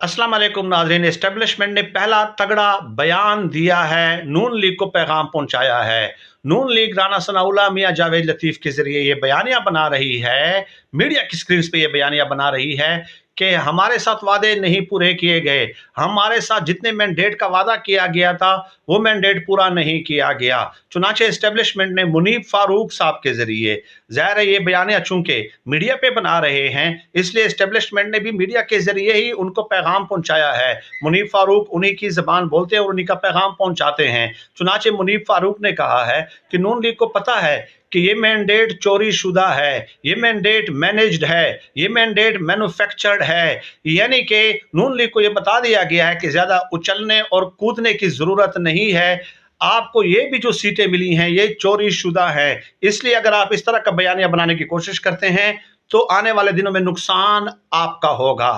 अस्सलाम वालेकुम नाज़रीन। एस्टेब्लिशमेंट ने पहला तगड़ा बयान दिया है, नून लीग को पैगाम पहुंचाया है। नून लीग राना सनाउल्लाह मियां जावेद लतीफ़ के ज़रिए ये बयानिया बना रही है, मीडिया की स्क्रीन पे ये बयानिया बना रही है कि हमारे साथ वादे नहीं पूरे किए गए, हमारे साथ जितने मैंडेट का वादा किया गया था वो मैंडेट पूरा नहीं किया गया। चुनाचे एस्टेब्लिशमेंट ने मुनीब फारूक साहब के ज़रिए, ज़ाहिर है ये बयानिया चूंकि मीडिया पे बना रहे हैं, इसलिए एस्टेब्लिशमेंट ने भी मीडिया के ज़रिए ही उनको पैगाम पहुंचाया है। मुनीब फारूक उन्हीं की ज़बान बोलते हैं और उन्हीं का पैगाम पहुंचाते हैं। चुनाचे मुनीब फारूक ने कहा है कि नून लीग को पता है कि ये मैंडेट चोरी शुदा है, ये मैंडेट मैनेज्ड है, ये मैंडेट मैन्युफैक्चर्ड है। यानी कि नून लीग को ये बता दिया गया है कि ज़्यादा उछलने और कूदने की ज़रूरत नहीं है, आपको ये भी जो सीटें मिली हैं ये चोरी शुदा है। इसलिए अगर आप इस तरह का बयानिया बनाने की कोशिश करते हैं तो आने वाले दिनों में नुकसान आपका होगा।